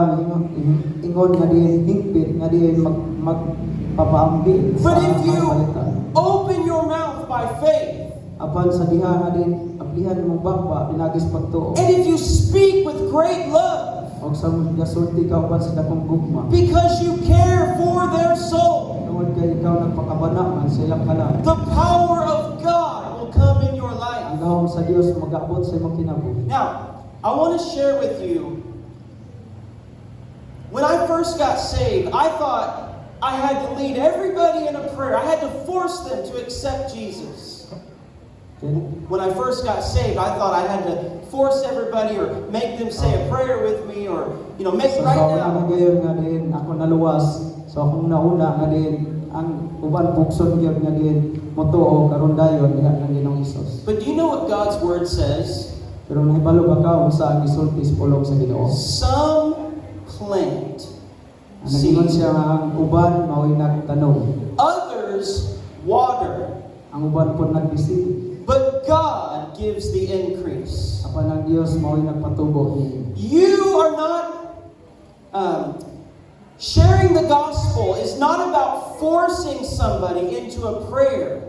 ingon nga din hingpit nga din magpapaambit sa But if may you balita. open your mouth by faith, Apan sa diha nga din aplihan mong bangpa pinagis pagtuo. and if you speak with great love, Og sa gasulti ka upan sa dakong gugma. because you care for their soul, Tungod kay ikaw nagpakabana man sa ilang kalan. the power of God will come in your Ang life. gahom sa Dios mag-abot sa imong kinabuhi. Now, I want to share with you, when I first got saved, I thought I had to lead everybody in a prayer. I had to force them to accept Jesus. Okay? When I first got saved, I thought I had to force everybody or make them say a prayer with me or, make it So right sa una now. gayon nga din ako naluwas. So akong nauna nga din ang uban bukson gyud nga din motuo karon dayon diha ng Ginoong Hesus. But do you know what God's Word says? Pero nahibalo ba ka unsa ang gisulti sa pulong sa Ginoo? Some plant, Ang nagingon siya nga ang uban mao'y nagtanom. others water, Ang uban po nagbisig. but God gives the increase. Apan ang Dios mao'y nagpatubo niini. You are not, sharing the gospel is not about forcing somebody into a prayer.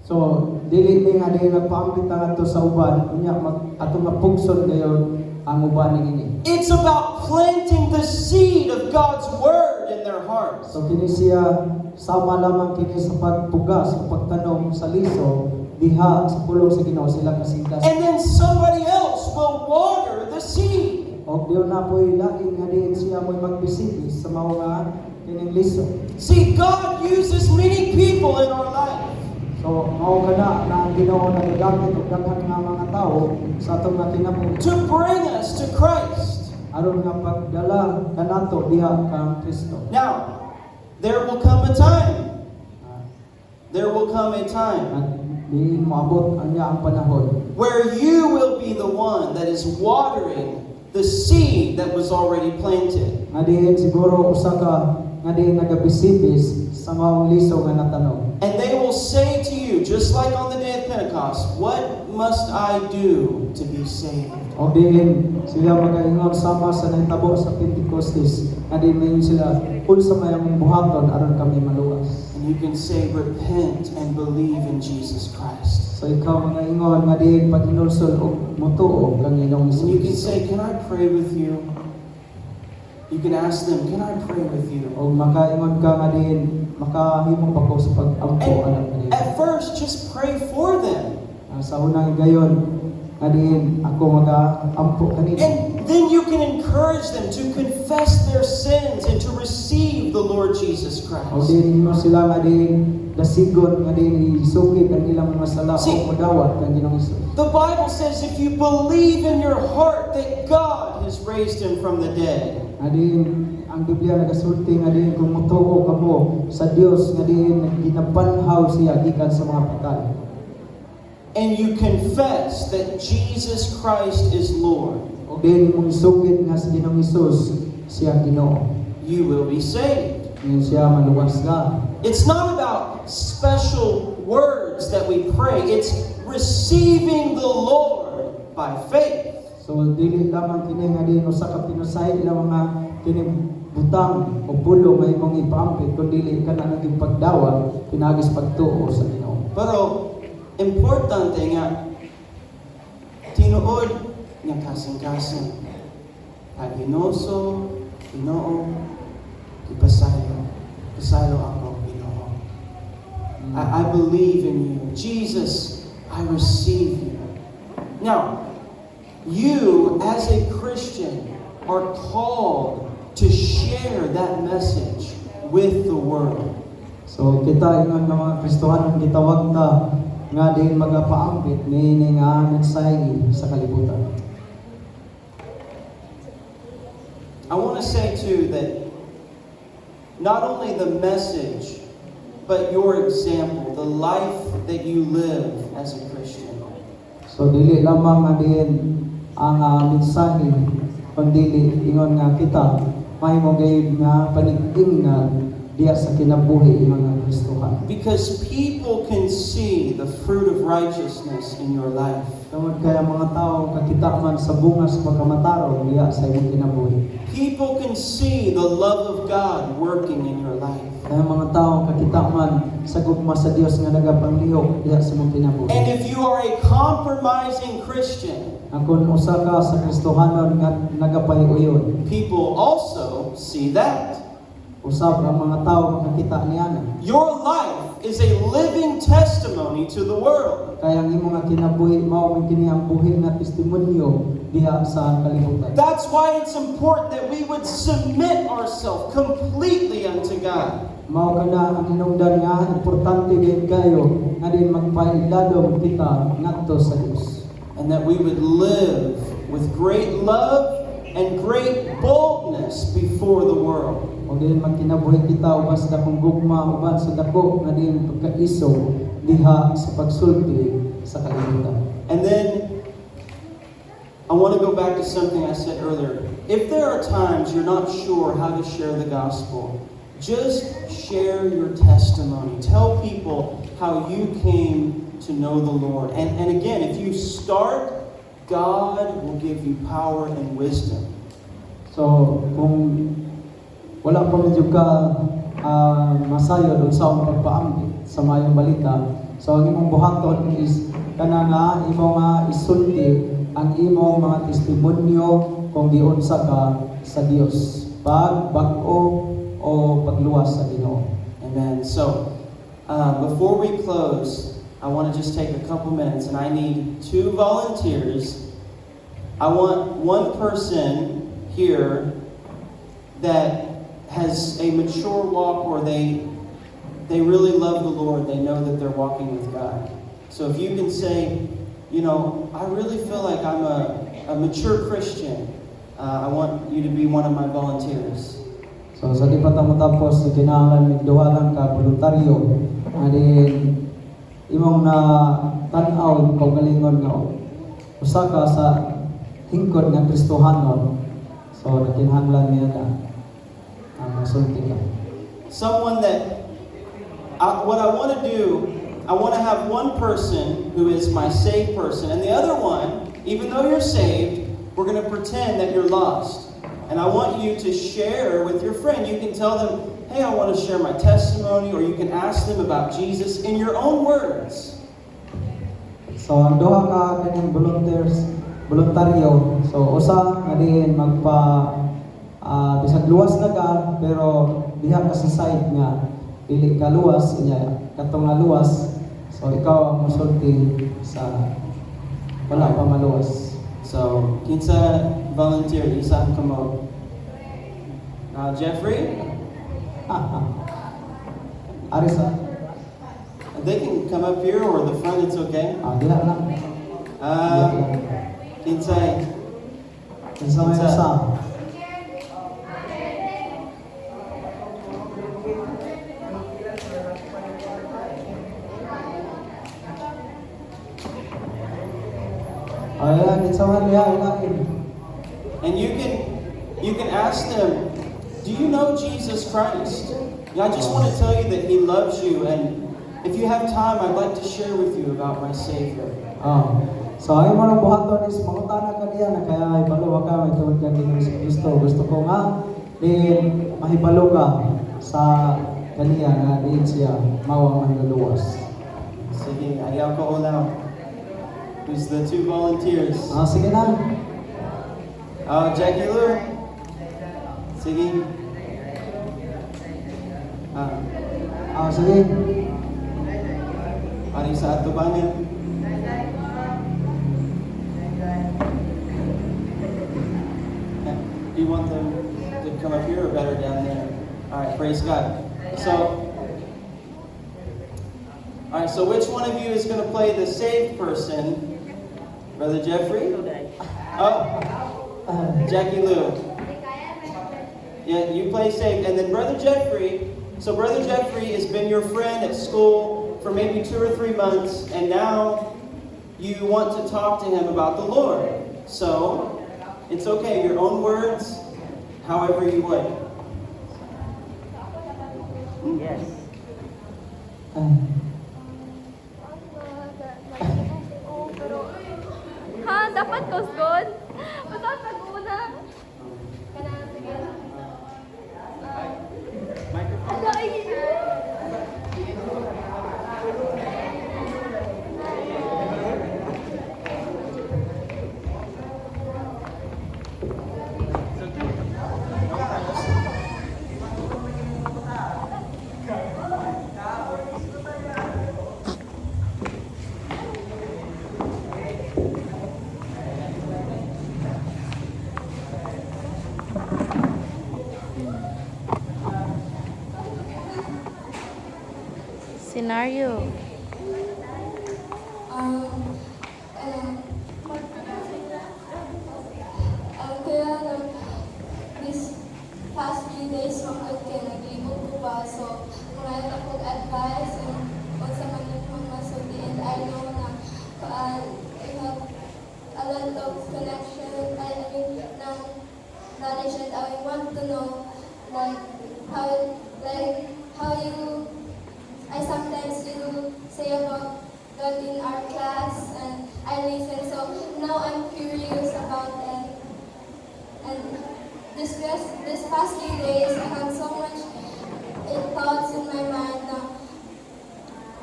So, dili ni nga din nagpaambit na ato sa uban, unya ato mapugson gayon ang uban niini. It's about planting the seed of God's word in their hearts. So kini siya sama lamang kini sa pagpugas o pagtanom sa liso diha sa pulong sa Ginoo sila kasingkas. And then somebody else will water the seed. Og diyon na po'y laing nga din siya mo'y magbisigi sa mga kining liso. See, God uses many people in our life. So mao kana na ang Ginoo nagagamit og daghan nga mga tawo sa atong nga kinabuhi. To bring us to Christ. Aron nga pagdala kanato diha kang Kristo. Now, there will come a time. There will come a time At di moabot anya ang panahon where you will be the one that is watering the seed that was already planted. nga diin siguro usa ka nga diin nagabisibis sa maong liso nga natanom. And they will say to you, just like on the day of Pentecost, what must I do to be saved? O diin sila magaingon sama sa nahitabo sa Pentecostes. Nga diin mayon sila unsa may among buhaton aron kami maluwas. And you can say, repent and believe in Jesus Christ. So ikaw magaingon nga diin paghinulsol og motuo kang Ginoong And you can Hesus. say, can I pray with you? You can ask them, can I pray with you? O makaingon ka nga diin makahimo pa ko sa pag-ampo anak kanila. At first, just pray for them. Sa unang gayon nga diin ako mag-ampo kanila. And then you can encourage them to confess their sins and to receive the Lord Jesus O Christ. diin mo sila nga diin dasigon nga diin isukit ang ilang mga sala See, o modawat kang Ginoong Hesus. The Bible says if you believe in your heart that God has raised him from the dead, Adin, ang Biblia nagasulti nga diin kung motuo kamo sa Dios nga diin ginabanhaw siya gikan sa mga patay. and you confess that Jesus Christ is Lord, O diin mong isugid nga sa Ginoong Hesus siya Ginoo. you will be saved. Ngayon siya maluwas ka. It's not about special words that we pray. It's receiving the Lord by faith. So dili lamang kini nga diin usa ka pinusay ila mga kini butang o pulo nga imong ipaambit kun dili ka na naging pagdawat pinagis pagtuo sa Ginoo. Pero importante nga tinuod nga kasing-kasing paginoso, Ginoo, pasaylo ako, Ginoo. I believe in you. Jesus, I receive you. Now, you as a Christian are called to share that message with the world. So kita ingon nga mga Kristohanon gitawag ta nga diin magapaambit niini nga mensahe sa kalibutan. I want to say too that not only the message, but your example, the life that you live as a Christian. So dili lamang nga diin ang mensahe kundi ingon nga kita mahimo gayud nga panigtingnan diya sa kinabuhi ingon nga Kristohan. Because people can see the fruit of righteousness in your life. Tungod kaya mga tao kakita man sa bunga sa pagkamataro diya sa imong kinabuhi. People can see the love of God working in your life. Kaya mga tao kakita man sa gugma sa Dios nga nagapanglihok diya sa imong kinabuhi. And if you are a compromising Christian, Kung usa ka sa Kristohanon nga nagapahiuyon, people also see that. usab ang mga tao makakita niana. Your life is a living testimony to the world. Kaya ang imong nga kinabuhi mao man kini ang buhi nga testimonyo diha sa kalibutan. That's why it's important that we would submit ourselves completely unto God. Mao kana ang hinungdan nga importante gid kayo nga din magpailadom kita ngadto sa Dios. And that we would live with great love and great boldness before the world. O din magkinabuhi kita uban sa dakong gugma uban sa dako nga din pagkaiso diha sa pagsulti sa kalibutan. And then I want to go back to something I said earlier. If there are times you're not sure how to share the gospel, just share your testimony. Tell people how you came to know the Lord. And again, if you start, God will give you power and wisdom. So kung wala pa medyo ka masayo doon sa akong pagpaambit sa mayong balita, so ang imong buhaton is kana nga imong isulti ang imong mga testimonyo kung giunsa ka sa Dios pag bag-o o pagluwas sa Ginoo. Amen. So, before we close, I want to just take a couple minutes, and I need 2 volunteers. I want one person here that has a mature walk, or they really love the Lord. They know that they're walking with God. So if you can say, you know, I really feel like I'm a mature Christian, I want you to be one of my volunteers. So sa di pa ta matapos kinahanglan duha lang ka voluntaryo adin imong na tan-aw imong kaugalingon nga usa ka sa hingkod nga Kristohanon. So nakinahanglan niya na ang masulti ka. Someone that, what I want to do I want to have one person who is my saved person, and the other one, even though you're saved, we're going to pretend that you're lost. And I want you to share with your friend. You can tell them, hey, I want to share my testimony, or you can ask them about Jesus in your own words. So ang duha ka kaning voluntaryo. So usa nga diin bisag luwas na ka pero diha ka sa side nga pili ka luwas inya katong nga luwas. So ikaw ang mosulti sa wala pa maluwas. So, kinsa volunteer, isa come out. Jeffrey, Arisa. they can come up here or the front, it's okay. Diha lang. Kinsay, Kinsa may usa. Ayan, kinsa man diha ilain. and you can ask them, do you know Jesus Christ? Yeah, I just want to tell you that He loves you, and if you have time, I'd like to share with you about my Savior. So ay mo nang buhaton is mangutana ka diya na kaya ay balo ka may tungod kang Ginoong Kristo. Gusto ko nga din mahibalo ka sa kaniya nga din siya mawang manluluwas. Sige, ayaw ko ulam. Who's the two volunteers? Sige na. Jackie Lou. Sige. Sige. Ano sa atubangan? Do you want them to come up here or better down there? Alright, praise God. So which one of you is going to play the saved person? Brother Jeffrey? Jackie Lou. Yeah, you play saved. And then Brother Jeffrey, so Brother Jeffrey has been your friend at school for maybe 2 or 3 months, and now you want to talk to him about the Lord. So, it's okay, your own words, however you would. Yes. Dapat kusgon? Basta pag-una. Kanang sige. Scenario. Kaya this past few days, makot kaya nag-ibog ko ba? So, mga akong advice on sa mga masulti, and I know na you have a lot of connection, ng knowledge, and I want to know how you I sometimes do say about God in our class, and I listen. So now I'm curious about them. And this past few days, I have so much thoughts in my mind now.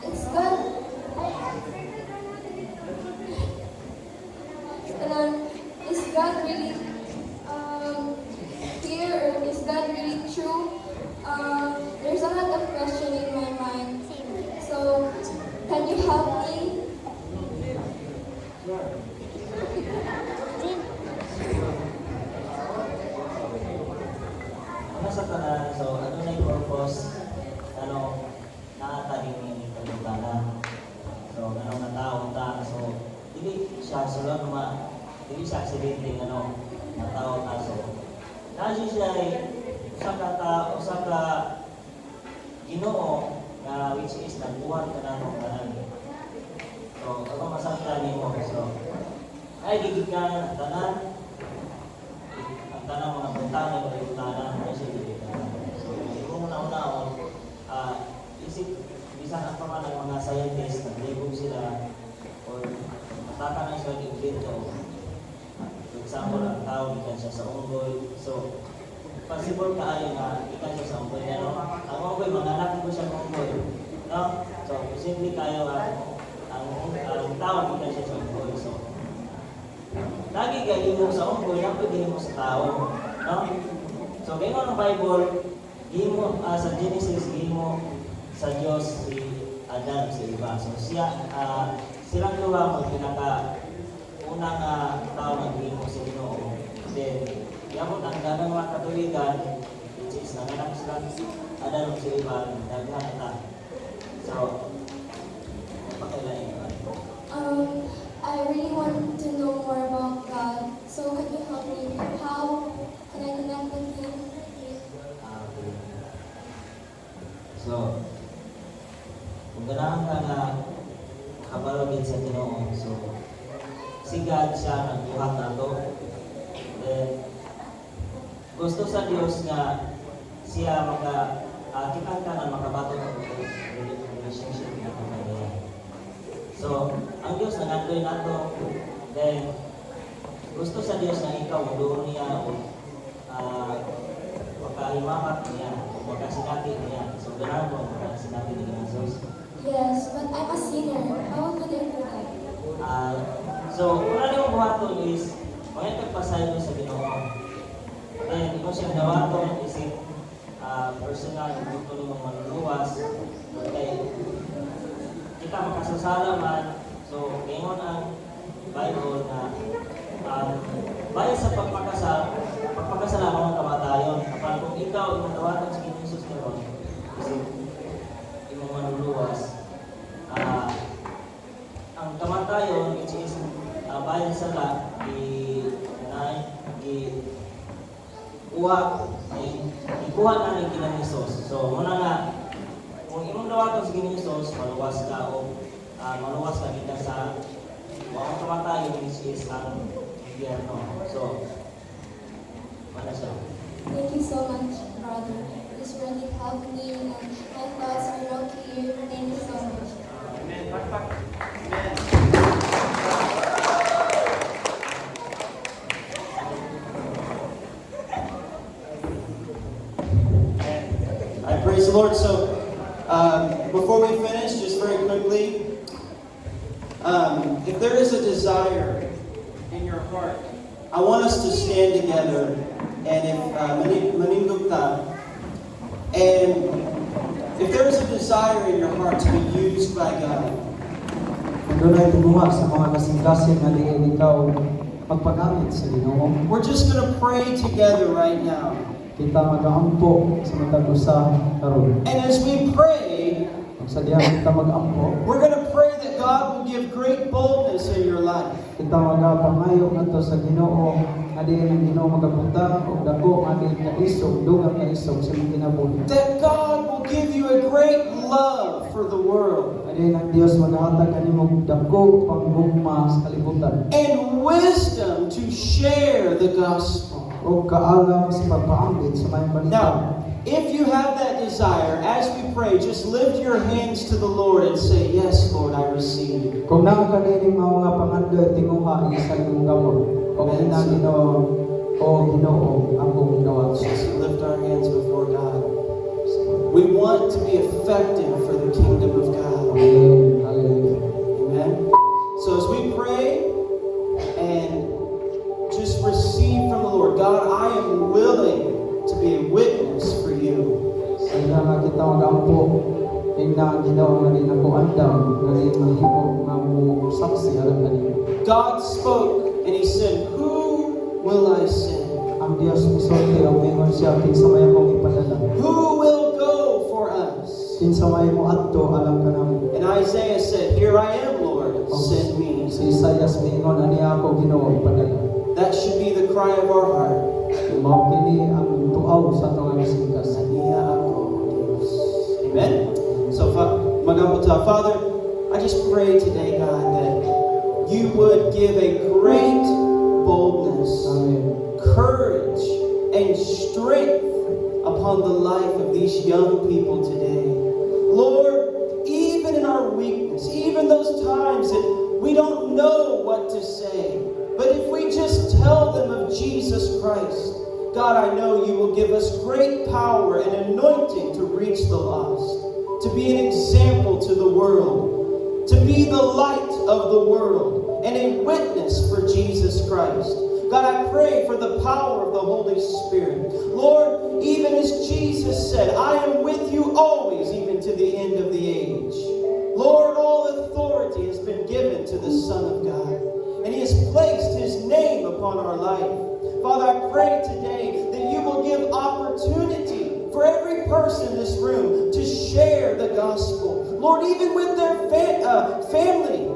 It's God. Is God really here, or is God really true? There's a lot of question in my mind. So, can you help me? Sa tanan, so ano na yung purpose, nakataling yung kalugana. So, nga tao ta, so, hindi siya aksidente, na tao ta, so, kasi siya ay, usa ka Ginoo, which is nagbuhat ka na ng tanan. So, ako masakta nimo, so, ay gigit ka ng tanan, mga bentana o bentana ay siya gigit ka. So, kung una-una, isip, bisan ang mga scientist, possible kaayo nga ikan siya sa unggoy. Ano? Ang unggoy, manganak ko siya ng unggoy. No? So, posible kayo ang tao ikan siya sa unggoy. So, lagi kayo mo sa unggoy, na pwede mo sa tao. No? So, ngayon ang Bible, gimo sa Genesis, gimo sa Diyos si Adam sa iba. So, silang dua mo pinaka unang tao na gimo sa Ginoo. Then, yamot ang ganang mga katuligan, which is nanganak sila Adam sa iba, daghan na. So, pakilain ka. I really want to know more about God. So could you help me? How can I connect with Him? Okay. So, kung ganahan ka na kabalogin sa Ginoo, so, si God siya nagbuhat na to. Then, gusto sa Diyos nga siya kitang ka na makabato ng relationship na kumaya. So, ang Diyos nangandoy na to, then, gusto sa Diyos na ikaw doon niya o makahimamat niya o makasinati niya. So, ganahan mo makasinati ni Jesus. Yes, but I'm a sinner. How could I do that? So, una niyong buhaton is, mga nagpasayo sa Ginoo. Then, kung siyang dawaton, isip personal, gusto niyo manluwas. Okay. Kita makasasala man. So, ngayon ang Bible na bayan sa pagpakasala mo ang kamatayon. Kapag kung ikaw, imong dawaton sa Ginoo Jesus karon, isip, imong manluwas, ang kamatayon, which is bayan sa ikuha na ni Ginoo Hesus. So, muna nga, kung imong dawaton sa Ginoo Hesus, maluwas ka o maluwas ka kita sa ang kamatayon, which is ang impyerno. So, mana siya? Thank you so much, brother. This really helped me and my thoughts are now clear. Thank you so much. I praise the Lord. So, before we finish, just very quickly, if there is a desire in your heart, I want us to stand together, and if manindugta, and if there is a desire in your heart to be used by God, Kung doon ay tumuha sa mga kasing-kasing na diin ikaw magpagamit sa Ginoo, we're just going to pray together right now. kita mag-aampo sa matag usa karon. And as we pray, Kung sa diha kita mag-ampo, we're going to pray that God will give great boldness in your life. kita magapangayo ngadto sa Ginoo nga diin ang Ginoo magabuta og dako nga diin ka isog, dugang ka isog sa mga kinabuhi. That God will give you a great love for the world. Diin ang Dios magahatag kanimo dako panggugma sa kalibutan And wisdom to share the gospel. o kaalam sa pagpaambit sa may balita. Now, if you have that desire, as we pray, just lift your hands to the Lord and say, "Yes, Lord, I receive." Kung naa ka dining mga nga pangandoy tinguha isa imong gamot o ina Ginoo o Ginoo akong ginawa. Just lift our hands before God. We want to be effective for the kingdom of God. Amen. Hallelujah. Amen. So as we pray and just receive from the Lord, God, I am willing to be a witness for you. Sa nga kita magampo ina Ginoo nga di nako andam nga di mahimo nga mo saksi alang kanimo. God spoke and He said, "Who will I send? Ang Dios misulti ang mingon siya kinsa may akong ipadala. Who will go for us?" Kinsa may mo adto alang kanamo. And Isaiah said, "Here I am, Lord, send me." Si Isaias mingon ani ako Ginoo ipadala. That should be the cry of our heart. Mao kini ang tuaw sa atong kasing-kasing. Ania ako, Diyos. Amen? So, Magabuta, Father, I just pray today, God, that you would give a great boldness, Amen. courage, and strength upon the life of these young people today. Lord, even in our weakness, even those times that we don't know what to say, but if we just tell them of Jesus Christ, God, I know you will give us great power and anointing to reach the lost, to be an example to the world, to be the light of the world, and a witness for Jesus Christ. God, I pray for the power of the Holy Spirit. Lord, even as Jesus said, I am with you always, even to the end of the age. Lord, all authority has been given to the Son of God, and He has placed His name upon our life. Father, I pray today that you will give opportunity for every person in this room to share the gospel. Lord, even with their family,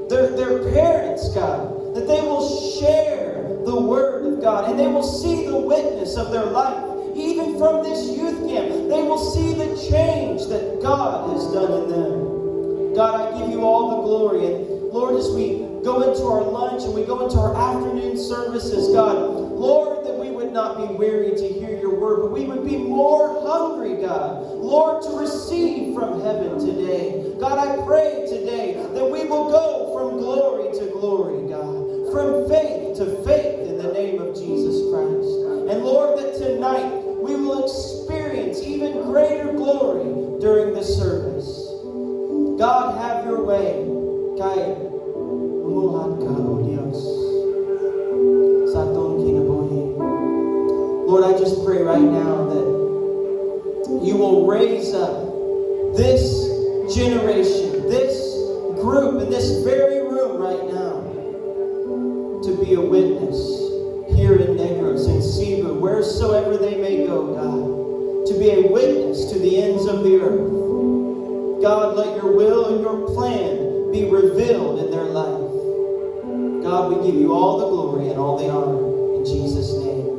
their parents, God, that they will share the word of God, and they will see the witness of their life. Even from this youth camp, they will see the change that God has done in them. God, I give you all the glory. And Lord, as we go into our lunch and we go into our afternoon services, God, Lord, that we would not be weary to hear your word, but we would be more hungry, God, Lord, to receive from heaven today. God, I pray today that we will go from glory to glory, God, from faith to faith in the name of Jesus Christ. And Lord, that tonight we will experience even greater glory during the service. God, have your way. Kaya umuhan ka, O Diyos, sa atong kinabuhi. Lord, I just pray right now that you will raise up this generation, this group, in this very room right now, to be a witness here in Negros, in Cebu, wheresoever they may go, God, to be a witness to the ends of the earth. God, let your will and your plan be revealed in their life. God, we give you all the glory and all the honor in Jesus' name.